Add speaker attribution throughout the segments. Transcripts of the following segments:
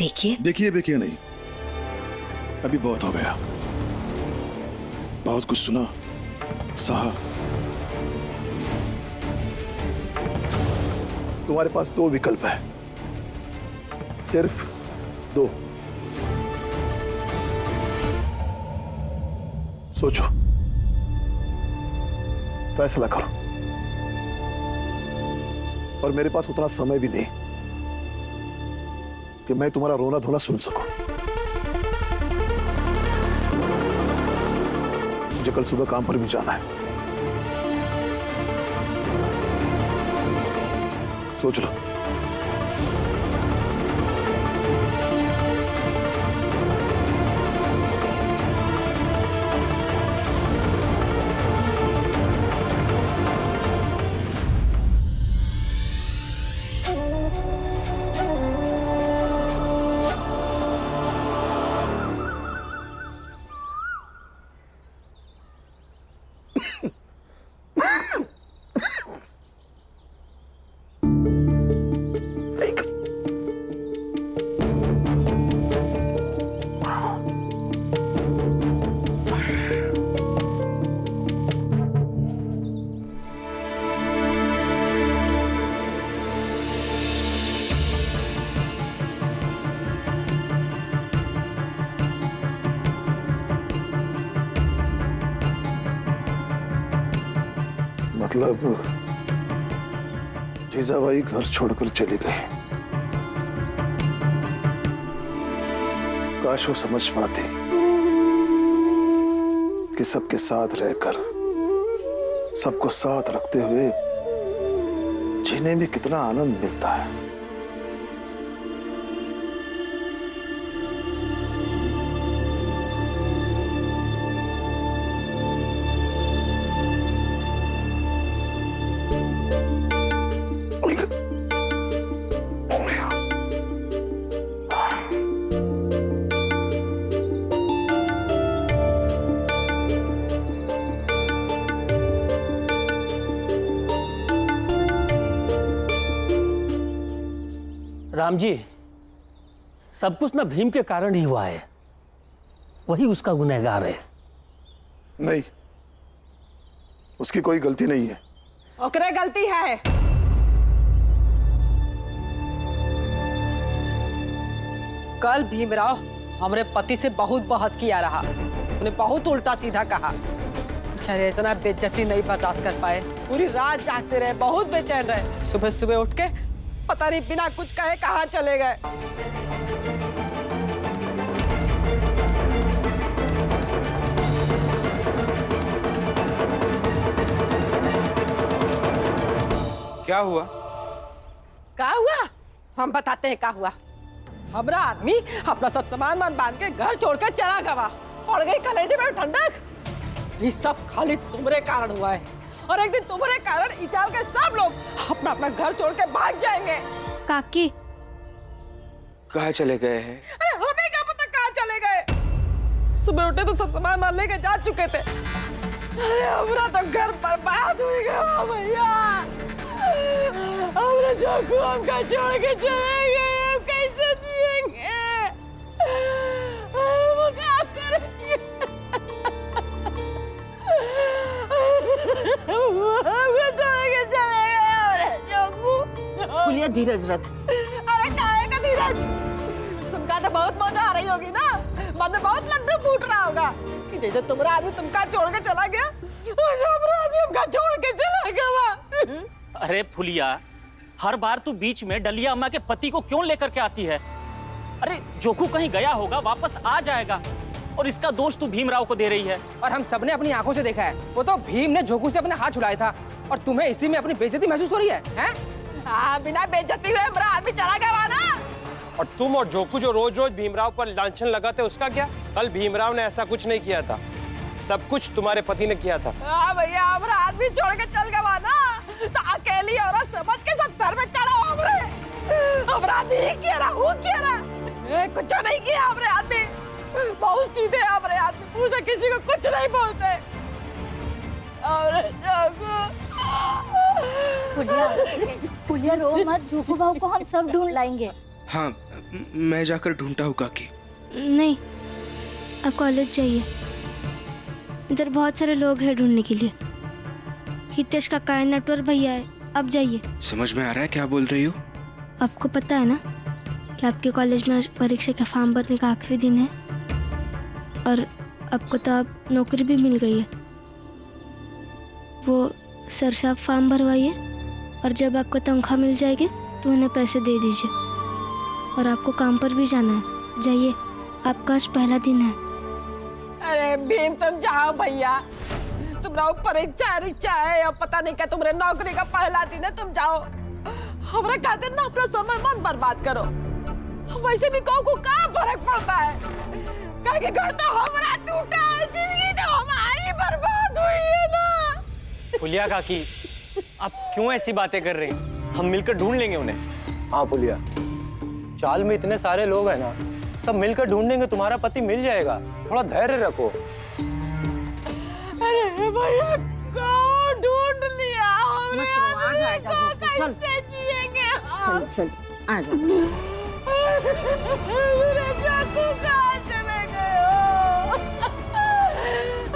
Speaker 1: देखिए
Speaker 2: देखिए नहीं, अभी बहुत हो गया, बहुत कुछ सुना सहा। तुम्हारे पास 2 विकल्प है, सिर्फ 2। सोचो, फैसला करो। और मेरे पास उतना समय भी नहीं कि मैं तुम्हारा रोना धोना सुन सकूं। मुझे कल सुबह काम पर भी जाना है। सोच लो। मतलब जीजाबाई घर छोड़कर चली गई। काश वो समझ पाती कि सबके साथ रहकर, सबको साथ रखते हुए जीने में कितना आनंद मिलता है।
Speaker 3: राम जी, सब कुछ ना भीम के कारण ही हुआ है। वही उसका गुनहगार है।
Speaker 2: नहीं, उसकी कोई गलती नहीं है।
Speaker 4: ओकरे गलती है। कल भीमराव हमरे पति से बहुत बहस किया रहा। उन्हें बहुत उल्टा सीधा कहा। बेचारे इतना बेइज्जती नहीं बर्दाश्त कर पाए। पूरी रात जागते रहे, बहुत बेचैन रहे। सुबह सुबह उठ के पता नहीं बिना कुछ कहे कहाँ चले गए।
Speaker 5: क्या हुआ?
Speaker 4: क्या हुआ? हम बताते हैं क्या हुआ। हमारा आदमी अपना सब सामान बांध के घर छोड़कर चला गया। पड़ गई कलेजे में ठंडक। ये सब खाली तुम्हारे कारण हुआ है। और एक दिन तुम्हारे कारण इचाल के सब लोग अपना अपना घर छोड़ के भाग जाएंगे।
Speaker 6: काकी
Speaker 5: कहाँ चले गए हैं?
Speaker 4: अरे हमें क्या पता कहाँ चले गए। सुबह उठे तो सब सामान लेके जा चुके थे। अरे हमारा तो घर बर्बाद हो गया भैया। हमारा जोकू हमका छोड़ के चले गए। हम कैसे जिएंगे? हम क्या करेंगे?
Speaker 1: फुलिया धीरज रख।
Speaker 4: अरे काहे का धीरज? तुमका तो बहुत मजा आ रही होगी ना। मन में बहुत लड्डू फूट रहा होगा कि जैसे तुम्हारा आदमी तुमका छोड़ के चला गया, वैसे हमारा आदमी हमका छोड़ के चला गया।
Speaker 7: अरे फुलिया, हर बार तू बीच में डलिया अम्मा के पति को क्यों लेकर के आती है? अरे जोकू कहीं गया होगा, वापस आ जाएगा। और इसका दोष तू भीमराव को दे रही है।
Speaker 5: और हम सबने अपनी आंखों से देखा है। वो तो भीम ने जोकू से अपने हाथ छुड़ाया था। और तुम्हें इसी में अपनी बेइज्जती महसूस हो रही है, हैं?
Speaker 4: हाँ, बिना बेइज्जती हुए हमारा आदमी चला गया ना।
Speaker 8: और तुम और जोकू जो रोज रोज भीमराव पर लांछन लगाते, उसका क्या? कल भीमराव ने ऐसा कुछ नहीं किया था। सब कुछ तुम्हारे पति ने किया था।
Speaker 4: हाँ भैया, हमारा आदमी छोड़ के चल गया ना। तो अकेली औरत समझ के सब सर में चढ़ा हमारा आदमी ही किया रहा, वो किया रहा। कुछ नहीं किया हमारे आदमी। बहुत सीधे हमारे आदमी, मुझे किसी को कुछ नहीं बोलते।
Speaker 1: फुलिया रो मत। जोकू भाऊ को हम सब ढूंढ लाएंगे।
Speaker 5: हाँ,
Speaker 1: मैं जाकर ढूंढता हूँ काकी।
Speaker 6: नहीं, आप कॉलेज जाइए। इधर बहुत सारे लोग हैं ढूंढने के लिए। हितेश काका है, नटवर भैया है, आप जाइए।
Speaker 1: समझ में आ रहा है क्या बोल रही हो?
Speaker 6: आपको पता है ना कि आपके कॉलेज में आज परीक्षा का फॉर्म भरने का आखिरी दिन है, और आपको तो अब नौकरी भी मिल गई है। वो सर से आप फॉर्म भरवाइए, और जब आपको तनख्वाह मिल जाएगी तो उन्हें पैसे दे दीजिए। और आपको काम पर भी जाना है, जाइए, आपका आज पहला दिन है।
Speaker 4: अरे भीम तुम जाओ भैया, तुम्हारा परीक्षा है और पता नहीं क्या तुम्हारे नौकरी का पहला दिन है, तुम जाओ। हमरा कहते ना अपना समय मत बर्बाद करो। वैसे भी को क्या फर्क पड़ता है, क्योंकि घर तो हमारा टूटा है, जिंदगी तो हमारी बर्बाद हुई है ना।
Speaker 8: फुलिया काकी, आप क्यों ऐसी बातें कर रहे हैं? हम मिलकर ढूंढ लेंगे उन्हें।
Speaker 9: हाँ फुलिया, चाल में इतने सारे लोग हैं ना, सब मिलकर ढूंढेंगे, तुम्हारा पति मिल जाएगा। थोड़ा धैर्य रखो।
Speaker 4: अरे भैया को ढूंढ लिया हमने, आ जाएगा कैसे जिएंगे हम?
Speaker 10: चल आ जा।
Speaker 4: मेरे चाकू कहाँ चले गए हो?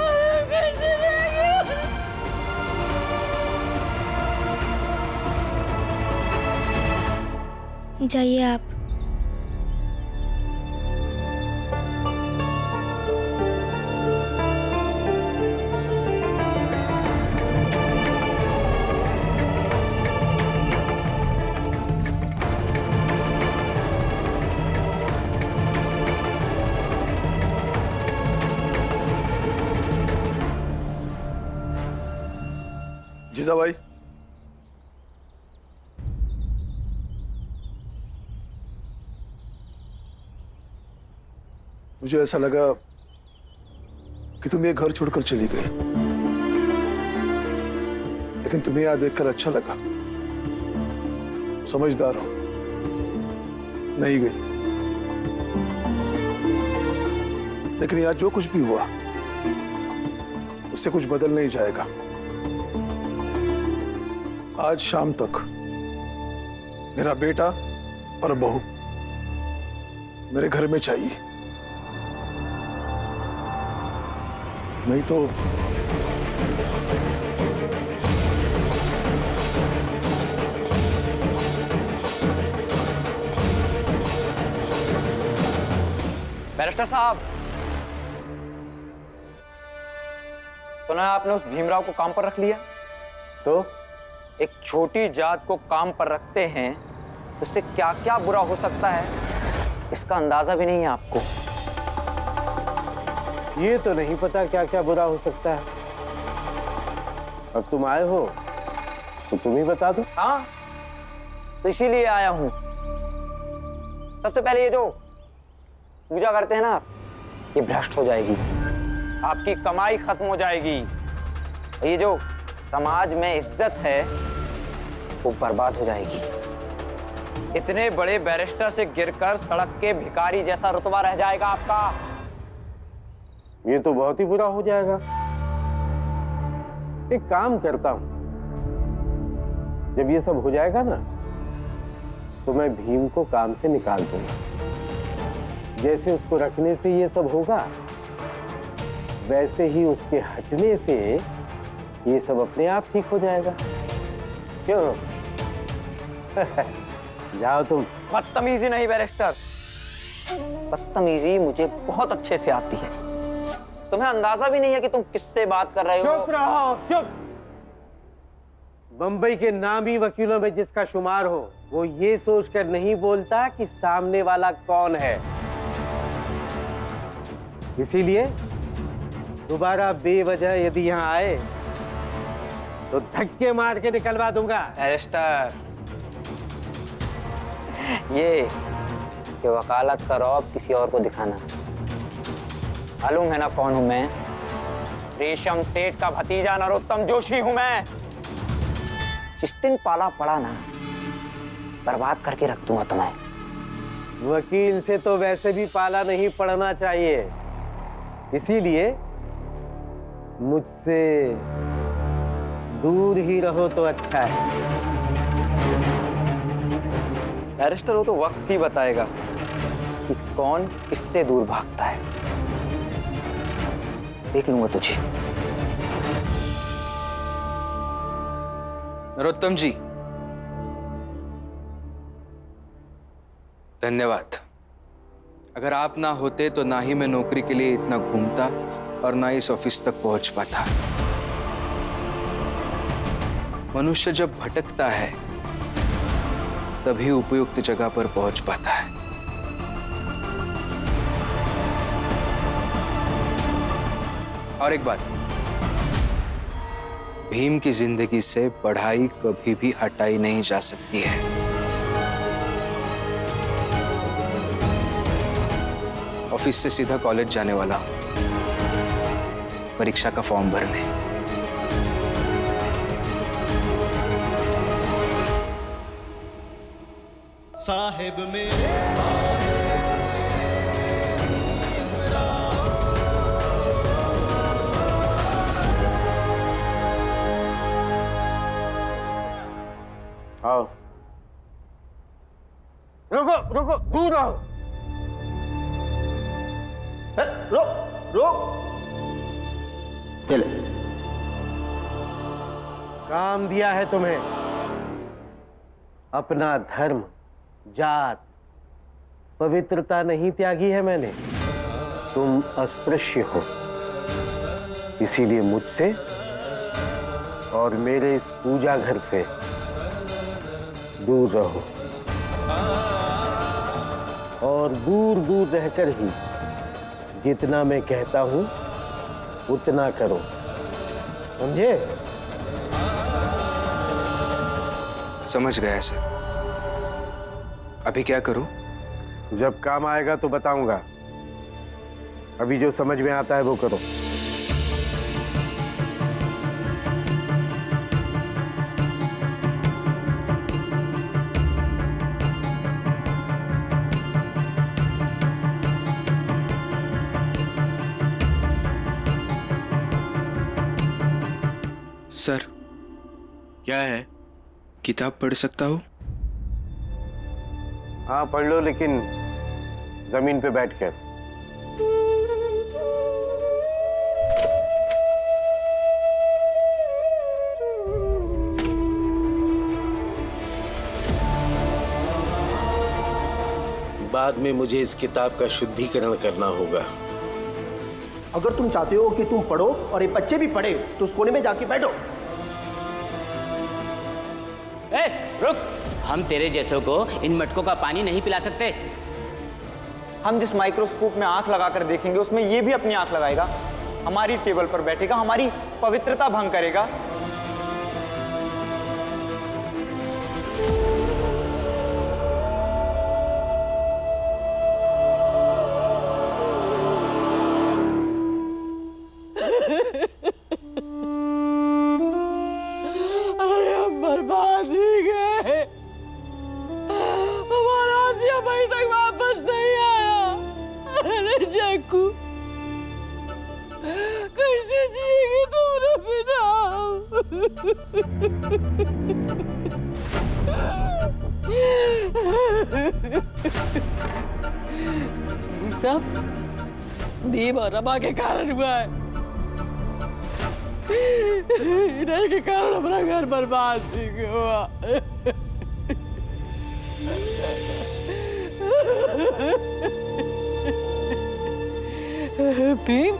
Speaker 4: अरे कैसे रह गए?
Speaker 6: जाइए आप।
Speaker 2: जीजा भाई, मुझे ऐसा लगा कि तुम ये घर छोड़कर चली गई, लेकिन तुम्हें यहाँ देखकर अच्छा लगा। समझदार हो, नहीं गई। लेकिन यहाँ जो कुछ भी हुआ उससे कुछ बदल नहीं जाएगा। आज शाम तक मेरा बेटा और बहू मेरे घर में चाहिए, नहीं तो
Speaker 9: बैरिस्टर साहब, सुना आपने उस भीमराव को काम पर रख लिया? तो एक छोटी जात को काम पर रखते हैं, उससे क्या क्या बुरा हो सकता है इसका अंदाजा भी नहीं है आपको।
Speaker 11: ये तो नहीं पता क्या क्या बुरा हो सकता है। अब तुम आए हो तो तुम ही बता दो।
Speaker 9: हाँ, तो इसीलिए आया हूं। सबसे पहले ये जो पूजा करते हैं ना, ये भ्रष्ट हो जाएगी, आपकी कमाई खत्म हो जाएगी, और ये जो समाज में इज्जत है वो बर्बाद हो जाएगी। इतने बड़े बैरिस्टर से गिरकर सड़क के भिखारी जैसा रुतबा रह जाएगा आपका।
Speaker 11: ये तो बहुत ही बुरा हो जाएगा। एक काम करता हूं, जब ये सब हो जाएगा ना तो मैं भीम को काम से निकाल दूंगा। जैसे उसको रखने से ये सब होगा, वैसे ही उसके हटने से ये सब अपने आप ठीक हो जाएगा। क्यों? जाओ तुम।
Speaker 9: बदतमीजी नहीं बैरिस्टर, बदतमीजी मुझे बहुत अच्छे से आती है। तुम्हें अंदाजा भी नहीं है कि तुम किससे बात कर रहे हो।
Speaker 11: चुप रहो, चुप। बंबई के नामी वकीलों में जिसका शुमार हो, वो ये सोचकर नहीं बोलता कि सामने वाला कौन है। इसीलिए दोबारा बेवजह यदि यहाँ आए तो धक्के मार के निकलवा दूंगा।
Speaker 9: बैरिस्टर, ये कि वकालत का रौब किसी और को दिखाना। मालूम है ना कौन हूं मैं? रेशम सेठ का भतीजा नरोत्तम जोशी हूं मैं। जिस दिन पाला पड़ा ना, बर्बाद करके रख दूंगा तुम्हें।
Speaker 11: वकील से तो वैसे भी पाला नहीं पड़ना चाहिए, इसीलिए मुझसे दूर ही रहो तो अच्छा है।
Speaker 9: बैरिस्टर, वो तो वक्त ही बताएगा। कि कौन किससे दूर भागता है। देख लूंगा तुझे।
Speaker 1: नरोत्तम जी, धन्यवाद। अगर आप ना होते तो ना ही मैं नौकरी के लिए इतना घूमता और ना इस ऑफिस तक पहुंच पाता। मनुष्य जब भटकता है तभी उपयुक्त जगह पर पहुंच पाता है। और एक बात, भीम की जिंदगी से पढ़ाई कभी भी हटाई नहीं जा सकती है। ऑफिस से सीधा कॉलेज जाने वाला हूं, परीक्षा का फॉर्म भरने।
Speaker 10: साहिब मेरे
Speaker 11: आओ। रुको रुको, दूर आओ।
Speaker 9: रोक रोक। चले।
Speaker 11: काम दिया है तुम्हें, अपना धर्म, जात, पवित्रता नहीं त्यागी है मैंने। तुम अस्पृश्य हो, इसीलिए मुझसे और मेरे इस पूजा घर से दूर रहो और दूर दूर रहकर ही जितना मैं कहता हूं उतना करो, समझे?
Speaker 1: समझ गया सर। अभी क्या करूं?
Speaker 11: जब काम आएगा तो बताऊंगा, अभी जो समझ में आता है वो करो।
Speaker 1: सर, क्या है? किताब पढ़ सकता हूं?
Speaker 11: हाँ पढ़ लो, लेकिन जमीन पे बैठ कर।
Speaker 10: बाद में मुझे इस किताब का शुद्धिकरण करना होगा।
Speaker 12: अगर तुम चाहते हो कि तुम पढ़ो और ये बच्चे भी पढ़े तो उस कोने में जाके बैठो।
Speaker 13: ए, रुक। हम तेरे जैसों को इन मटकों का पानी नहीं पिला सकते।
Speaker 9: हम जिस माइक्रोस्कोप में आंख लगाकर देखेंगे उसमें ये भी अपनी आंख लगाएगा, हमारी टेबल पर बैठेगा, हमारी पवित्रता भंग करेगा।
Speaker 4: अरे हम बर्बाद ही गए। हमारा आदमी अभी तक वापस नहीं आया। अरे जग्गू, कैसे जिएगी तुम्हारे बिना? ये सब भीम और रमा के कारण हुआ है। इन्हीं के कारण हमारा घर बर्बाद ही हुआ। भीम,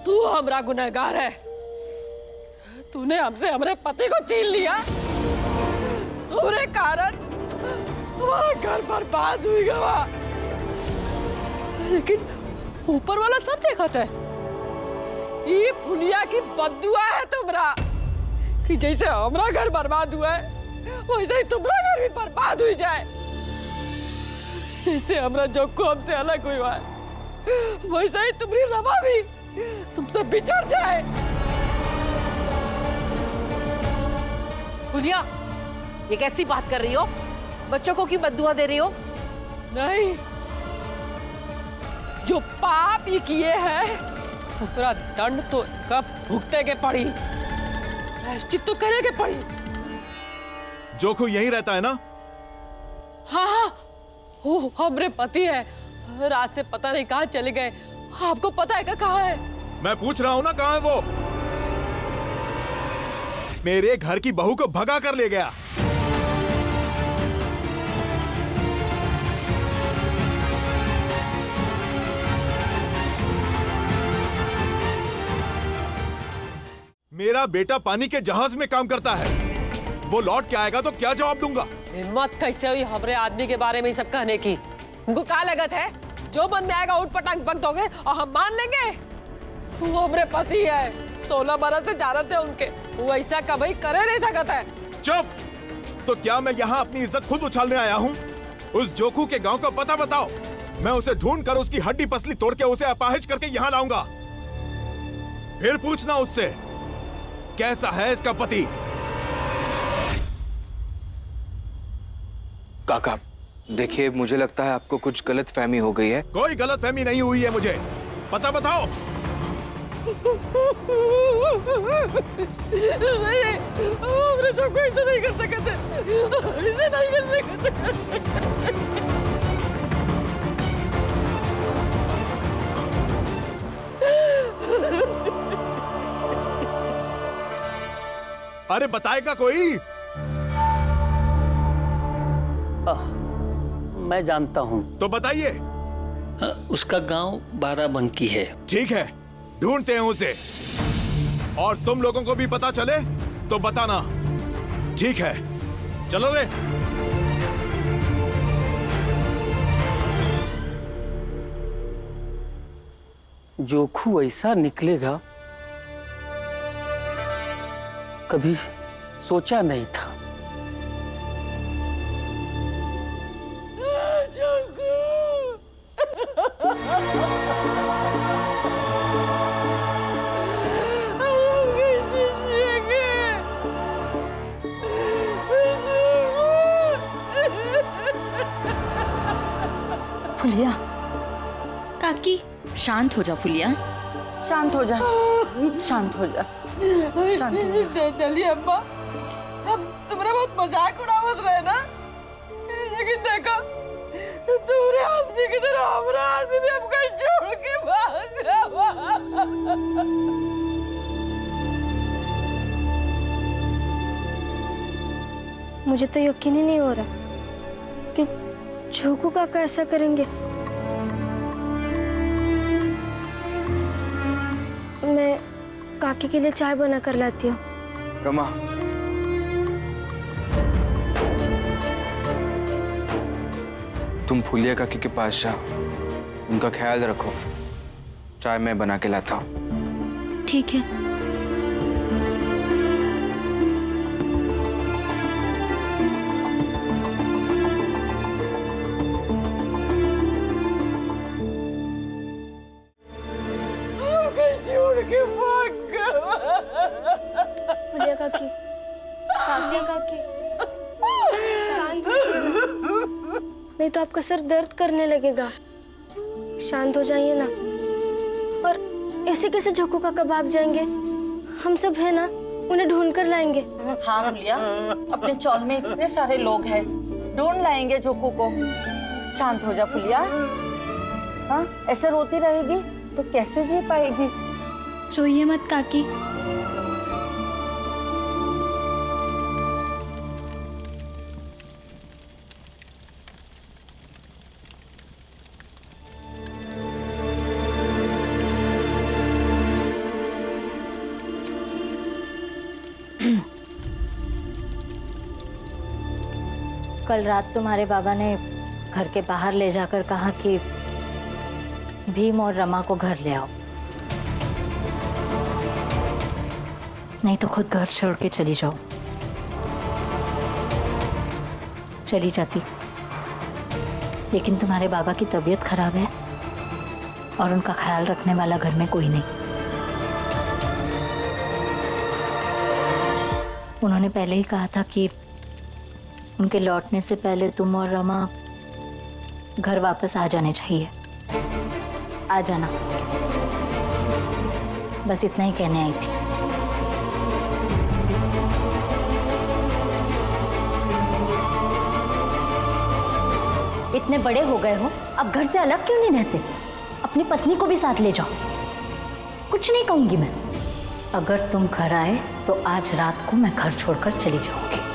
Speaker 4: तू हमारा गुनहगार है। तूने हमसे हमारे पति को छीन लिया। तुम्हारे कारण हमारा घर बर्बाद हुई गवा। लेकिन ऊपर वाला सब देखा था। ये फुलिया की बद्दुआ है तुम्हारा कि जैसे हमारा घर बर्बाद हुआ है वैसे ही तुम्हारा घर भी बर्बाद हो जाए। जैसे हमारा जग्गू हमसे अलग हुआ है वैसे ही तुम्हारी रमा भी तुमसे बिछड़ जाए।
Speaker 5: फुलिया, ये कैसी बात कर रही हो? बच्चों को क्यों बद्दुआ दे रही हो?
Speaker 4: नहीं, जो पाप ये किए हैं पूरा दंड तो कब भुगते के पड़ी, प्रायश्चित तो करे के पड़ी।
Speaker 14: जोखू यहीं रहता है ना?
Speaker 4: हाँ हाँ, वो हमरे पति है, रात से पता नहीं कहाँ चले गए। आपको पता है क्या कहाँ है?
Speaker 14: मैं पूछ रहा हूँ ना कहाँ है वो। मेरे घर की बहू को भगा कर ले गया। मेरा बेटा पानी के जहाज में काम करता है, वो लौट के आएगा तो क्या जवाब दूंगा?
Speaker 4: हिम्मत कैसे हुई हमरे आदमी के बारे में सब कहने की? उनको क्या लगत है? जो मन में आएगा उठ पटांग बक दोगे और हम मान लेंगे? वो हमरे पति है, 16 बरस से जानते हैं उनके। वो ऐसा कभी करे नहीं सकता है।
Speaker 14: चुप! तो क्या मैं यहाँ अपनी इज्जत खुद उछालने आया हूँ? उस जोखू के गांव का पता बताओ, मैं उसे ढूंढ कर उसकी हड्डी पसली तोड़ के उसे अपाहिज करके यहाँ लाऊंगा। फिर पूछना उससे कैसा है इसका पति।
Speaker 1: काका देखिए, मुझे लगता है आपको कुछ गलत फहमी हो गई है।
Speaker 14: कोई गलत फहमी नहीं हुई है, मुझे पता बताओ।
Speaker 4: नहीं, हमरे जोखू ऐसे नहीं कर सकते, ऐसे नहीं कर सकते।
Speaker 14: अरे बताएगा कोई?
Speaker 3: मैं जानता हूँ।
Speaker 14: तो बताइए।
Speaker 3: उसका गांव बाराबंकी है।
Speaker 14: ठीक है, ढूंढते हैं उसे। और तुम लोगों को भी पता चले तो बताना। ठीक है, चलो रे।
Speaker 3: जोखू ऐसा निकलेगा कभी सोचा नहीं था।
Speaker 15: फुलिया,
Speaker 6: काकी
Speaker 15: शांत हो जा फुलिया, शांत हो जा, शांत हो जा, शांत हो जा।
Speaker 4: डलिया अम्मा, हम तुम्हारा बहुत मजाक उड़ावत रहे ना, लेकिन देखो तुम्हारे आदमी की तरह हमारा आदमी भी हमको छोड़ के भाग गया।
Speaker 6: मुझे तो यकीन ही नहीं हो रहा कि जोखू काका ऐसा करेंगे। मैं काकी के लिए चाय बना कर लाती हूँ।
Speaker 1: रमा, तुम फूलिया काकी के पास जाओ, उनका ख्याल रखो। चाय मैं बना के लाता हूँ।
Speaker 6: ठीक है।
Speaker 4: छोड़ के भाग गया।
Speaker 6: फुलिया काकी, काकी काकी, शांत रहिएगा, नहीं तो आपका सर दर्द करने लगेगा। शांत हो जाइए ना। और ऐसे कैसे जोखू काका भाग जाएंगे? हम सब है ना, उन्हें ढूंढ कर लाएंगे।
Speaker 15: हाँ फुलिया, अपने चौल में इतने सारे लोग हैं, ढूंढ लाएंगे जोखू को। शांत हो जा फुलिया। हाँ, ऐसे रोती रहेगी तो कैसे जी पाएगी?
Speaker 6: रोइए मत काकी।
Speaker 16: कल रात तुम्हारे बाबा ने घर के बाहर ले जाकर कहा कि भीम और रमा को घर ले आओ, नहीं तो खुद घर छोड़ के चली जाओ। चली जाती, लेकिन तुम्हारे बाबा की तबीयत खराब है और उनका ख्याल रखने वाला घर में कोई नहीं। उन्होंने पहले ही कहा था कि उनके लौटने से पहले तुम और रमा घर वापस आ जाने चाहिए। आ जाना, बस इतना ही कहने आई थी। इतने बड़े हो गए हो, अब घर से अलग क्यों नहीं रहते? अपनी पत्नी को भी साथ ले जाओ। कुछ नहीं कहूंगी मैं। अगर तुम घर आए तो आज रात को मैं घर छोड़कर चली जाऊंगी।